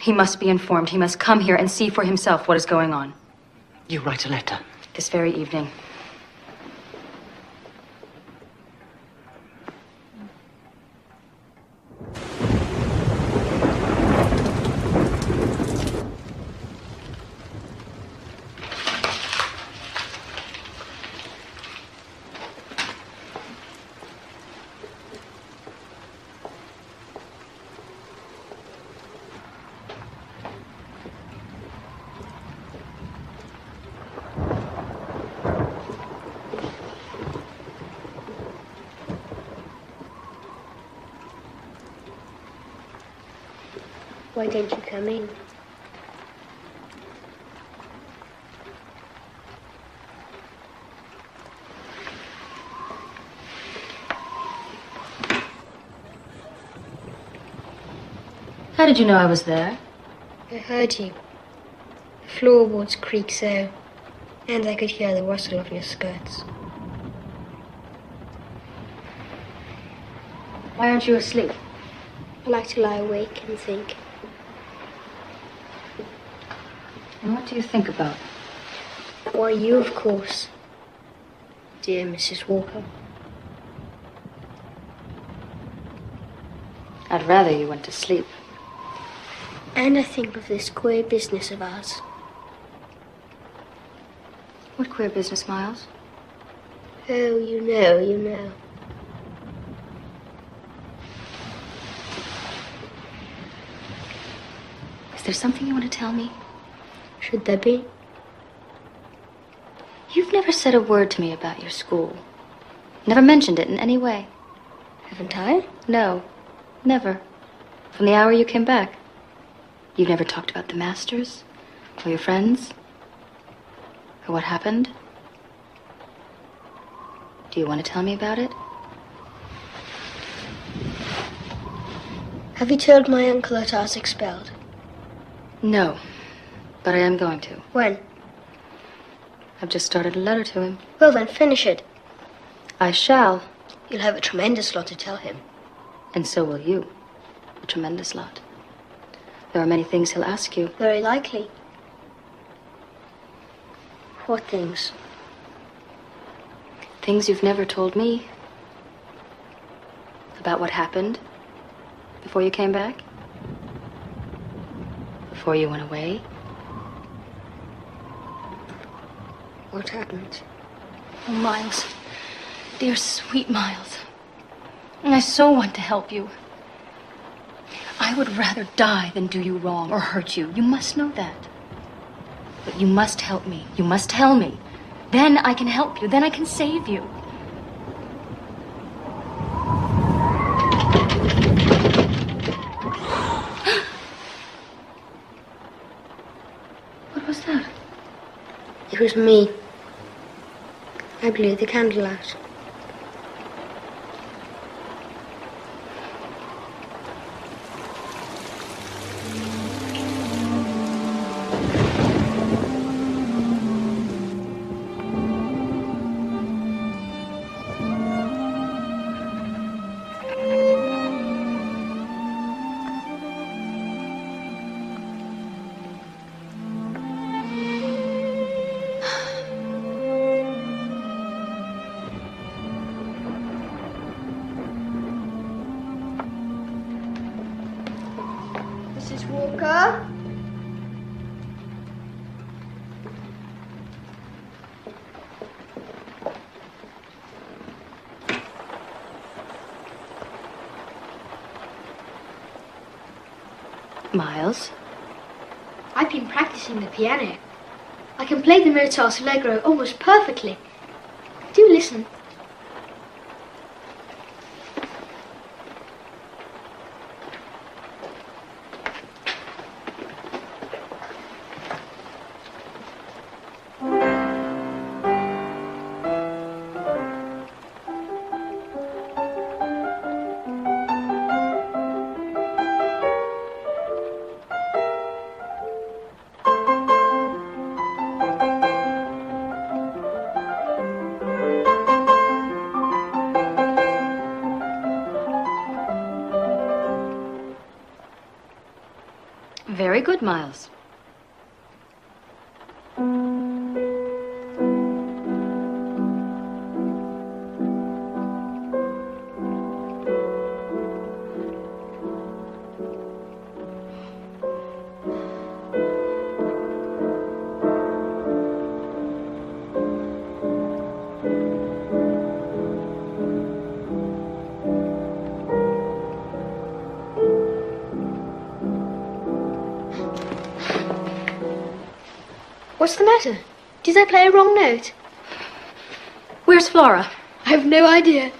He must be informed. He must come here and see for himself what is going on. You write a letter. This very evening. Why don't you come in? How did you know I was there? I heard you. The floorboards creak so, and I could hear the rustle of your skirts. Why aren't you asleep? I like to lie awake and think. And what do you think about? Why, you, of course, dear Mrs. Walker. I'd rather you went to sleep. And I think of this queer business of ours. What queer business, Miles? Oh, you know. Is there something you want to tell me? Should there be? You've never said a word to me about your school. Never mentioned it in any way. Haven't I? No, never. From the hour you came back. You've never talked about the masters, or your friends, or what happened. Do you want to tell me about it? Have you told my uncle that I was expelled? No, but I am going to. When? I've just started a letter to him. Well then, finish it. I shall. You'll have a tremendous lot to tell him. And so will you. A tremendous lot. There are many things he'll ask you. Very likely. What things? Things you've never told me. About what happened before you came back. Before you went away. What happened? Oh, Miles. Dear, sweet Miles. I so want to help you. I would rather die than do you wrong or hurt you. You must know that. But you must help me. You must tell me. Then I can help you. Then I can save you. What was that? It was me. I blew the candle out. Mrs. Walker? Miles? I've been practicing the piano. I can play the Mozart's Allegro almost perfectly. Do listen. Very good, Miles. What's the matter? Did I play a wrong note? Where's Flora? I have no idea.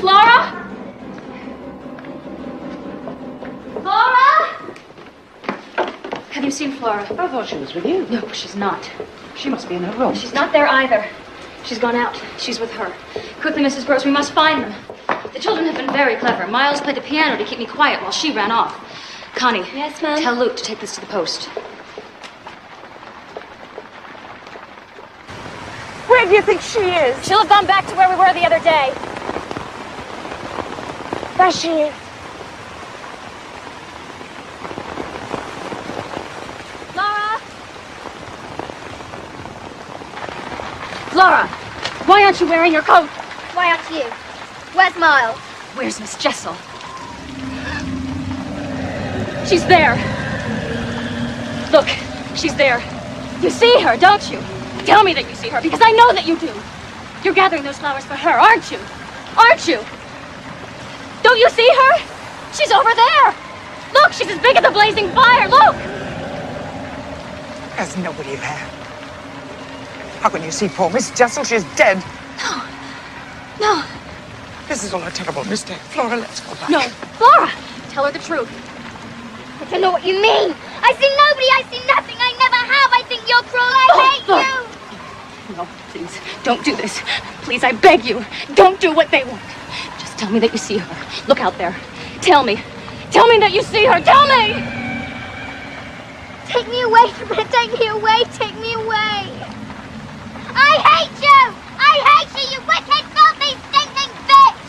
Flora? Flora? Have you seen Flora? I thought she was with you. No, she's not. She must be in her room. She's not there either. She's gone out. She's with her. Quickly, Mrs. Gross, we must find them. The children have been very clever. Miles played the piano to keep me quiet while she ran off. Connie. Yes, ma'am? Tell Luke to take this to the post. Where do you think she is? She'll have gone back to where we were the other day. There she is. Laura? Flora, why aren't you wearing your coat? Why aren't you? Where's Miles? Where's Miss Jessel? She's there. Look, she's there. You see her, don't you? Tell me that you see her, because I know that you do. You're gathering those flowers for her, aren't you? Aren't you? Don't you see her? She's over there. Look, she's as big as a blazing fire. Look! There's nobody there. How can you see poor Miss Jessel? She's dead. No. No. This is all a terrible mistake. Flora, let's go back. No. Flora! Tell her the truth. I don't know what you mean. I see nobody. I see nothing. I never have. I think you're cruel. I hate you. No, please, don't do this. Please, I beg you, don't do what they want. Just tell me that you see her. Look out there. Tell me. Tell me that you see her. Tell me! Take me away from her. Take me away. Take me away. I hate you! I hate you, you wicked, filthy, stinking bitch!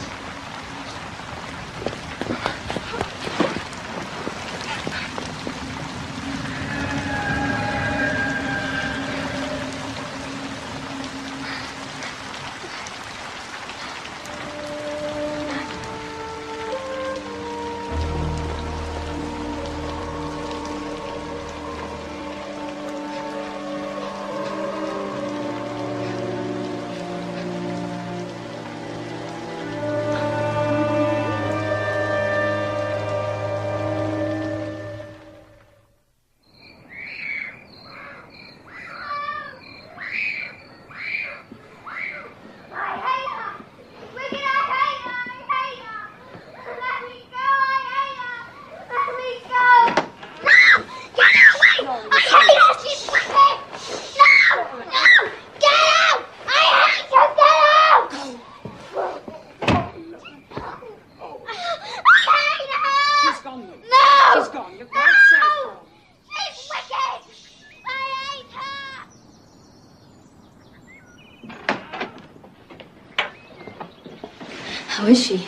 How is she?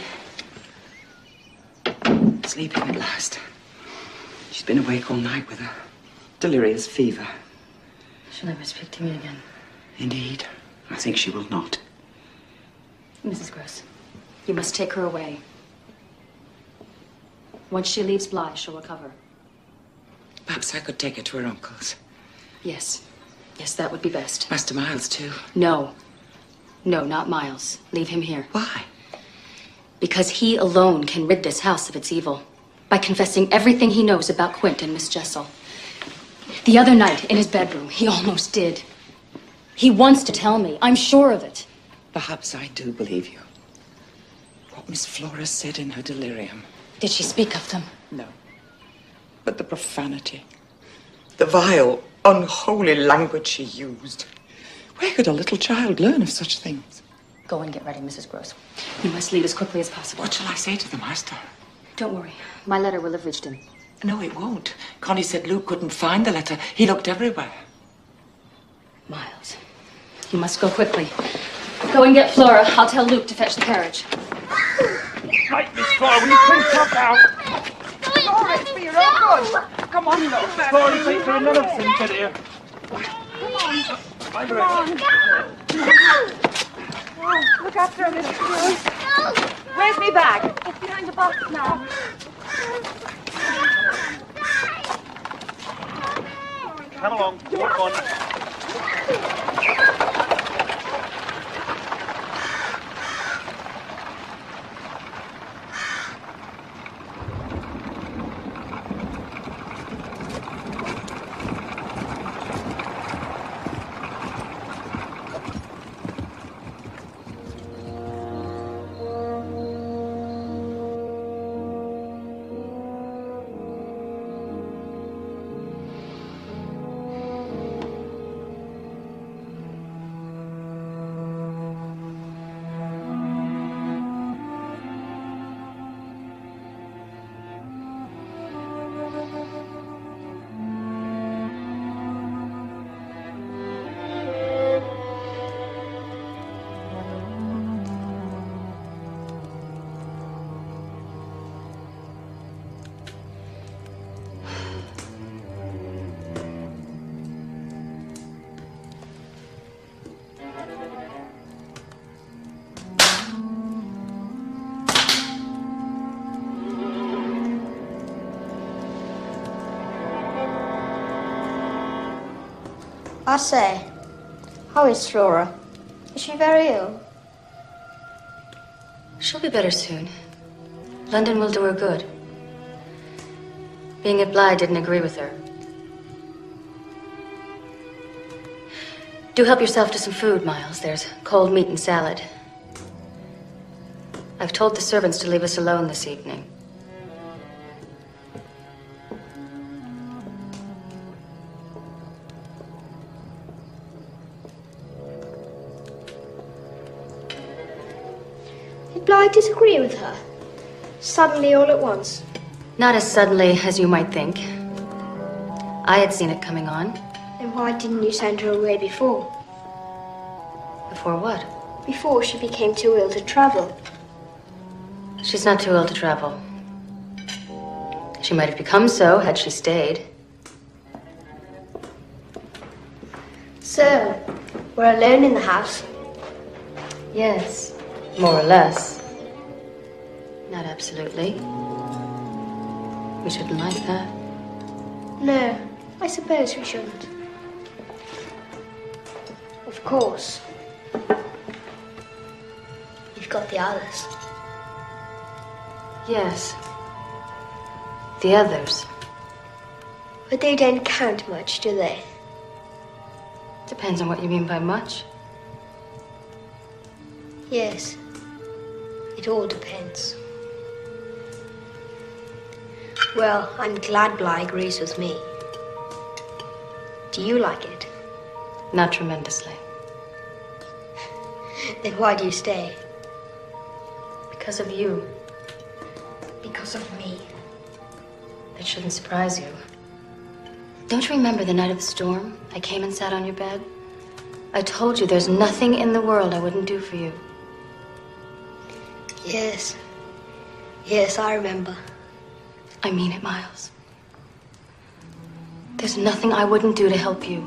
Sleeping at last. She's been awake all night with a delirious fever. She'll never speak to me again. Indeed. I think she will not. Mrs. Gross, you must take her away. Once she leaves Bly, she'll recover. Perhaps I could take her to her uncle's. Yes. Yes, that would be best. Master Miles, too. No. No, not Miles. Leave him here. Why? Because he alone can rid this house of its evil. By confessing everything he knows about Quint and Miss Jessel. The other night, in his bedroom, he almost did. He wants to tell me. I'm sure of it. Perhaps I do believe you. What Miss Flora said in her delirium. Did she speak of them? No. But the profanity. The vile, unholy language she used. Where could a little child learn of such things? Go and get ready, Mrs. Gross. You must leave as quickly as possible. What shall I say to the master? Don't worry. My letter will have reached him. No, it won't. Connie said Luke couldn't find the letter. He looked everywhere. Miles, you must go quickly. Go and get Flora. I'll tell Luke to fetch the carriage. Right, Miss Flora, will you please come out? Flora, it's for your own good. Come on, look. Flora, take her another thing, here. Come on. Oh, look after her, Miss Gross. Where's me bag? It's behind the box now. Come along, walk on. I say, how is Flora? Is she very ill? She'll be better soon. London will do her good. Being at Blythe didn't agree with her. Do help yourself to some food, Miles. There's cold meat and salad. I've told the servants to leave us alone this evening. Did Blythe disagree with her? Suddenly, all at once? Not as suddenly as you might think. I had seen it coming on. Then why didn't you send her away before? Before what? Before she became too ill to travel. She's not too ill to travel. She might have become so had she stayed. So, we're alone in the house? Yes, more or less. Not absolutely. We shouldn't like that. No, I suppose we shouldn't. Of course. You've got the others. Yes. The others. But they don't count much, do they? Depends on what you mean by much. Yes. It all depends. Well, I'm glad Bly agrees with me. Do you like it? Not tremendously. Then why do you stay? Because of you. Because of me. That shouldn't surprise you. Don't you remember the night of the storm? I came and sat on your bed. I told you there's nothing in the world I wouldn't do for you. Yes. Yes, I remember. I mean it, Miles. There's nothing I wouldn't do to help you.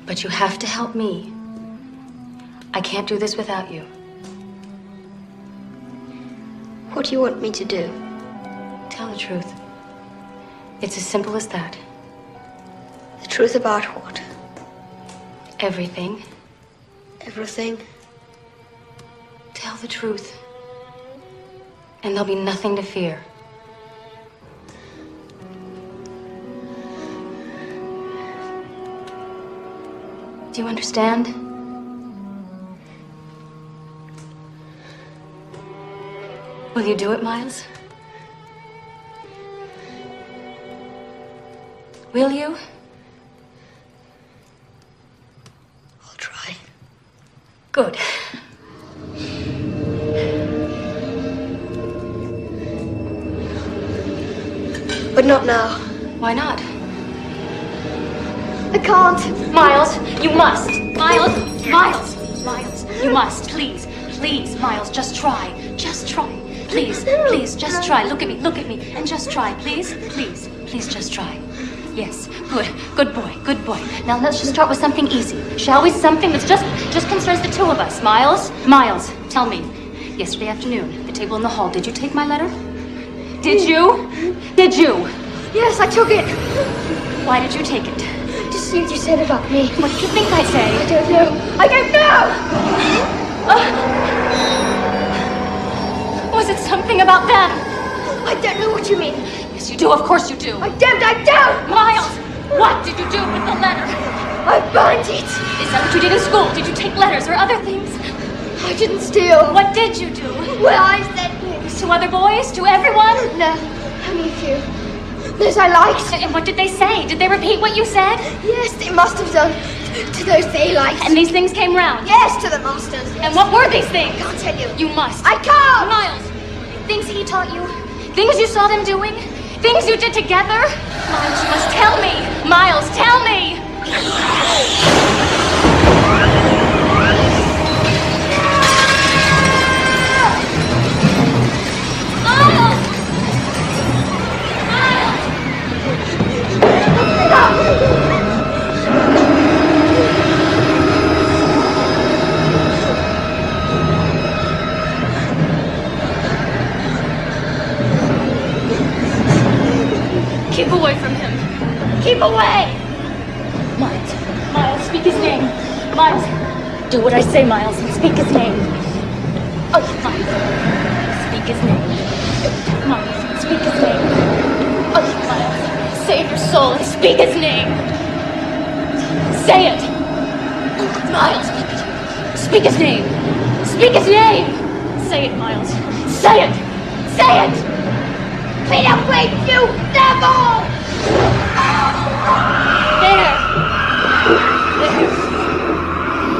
But you have to help me. I can't do this without you. What do you want me to do? Tell the truth. It's as simple as that. The truth about what? Everything. Everything? Tell the truth. And there'll be nothing to fear. Do you understand? Will you do it, Miles? Will you? I'll try. Good. But not now. Why not? I can't. Miles, you must. Miles, Miles, Miles, you must. Please, please, Miles, just try. Just try. Please, please, just try. Look at me, and just try. Please, please, please, just try. Yes, good boy. Now let's just start with something easy, shall we? Something that's just concerns the two of us. Miles, tell me. Yesterday afternoon, the table in the hall, did you take my letter? Did you? Did you? Yes, I took it. Why did you take it? To see what you said about me. What did you think I'd say? I don't know. I don't know! Was it something about them? I don't know what you mean. Yes, you do. Of course you do. I don't! Miles, what did you do with the letter? I burned it. Is that what you did in school? Did you take letters or other things? I didn't steal. What did you do? Well, I sent things. To other boys? To everyone? No, only a few. Those I liked. And what did they say? Did they repeat what you said? Yes, they must have done. To those they liked. And these things came round? Yes, to the masters. Yes. And what were these things? I can't tell you. You must. I can't! Miles, things he taught you? Things you saw them doing? Things you did together? Miles, you must tell me. Miles, tell me. Keep away from him. Keep away! Speak his name. Miles. Do what I say, Miles. Speak his name. Oh, Miles. Speak his name. Miles. Speak his name. Oh, Miles. Save your soul and speak his name. Say it. Miles. Speak his name. Speak his name. Say it, Miles. Say it. Say it. Be awake, you devil! There.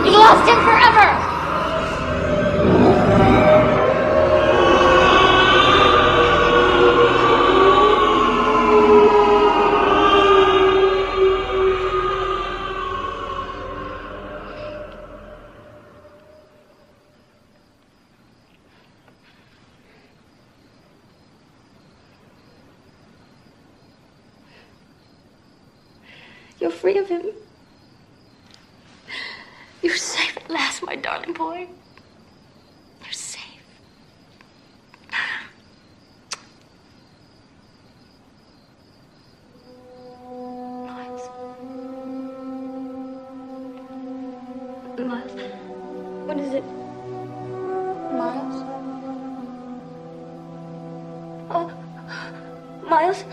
You've lost him forever! You're free of him. You're safe at last, my darling boy. You're safe. Miles. Miles. What is it? Miles? Oh, Miles?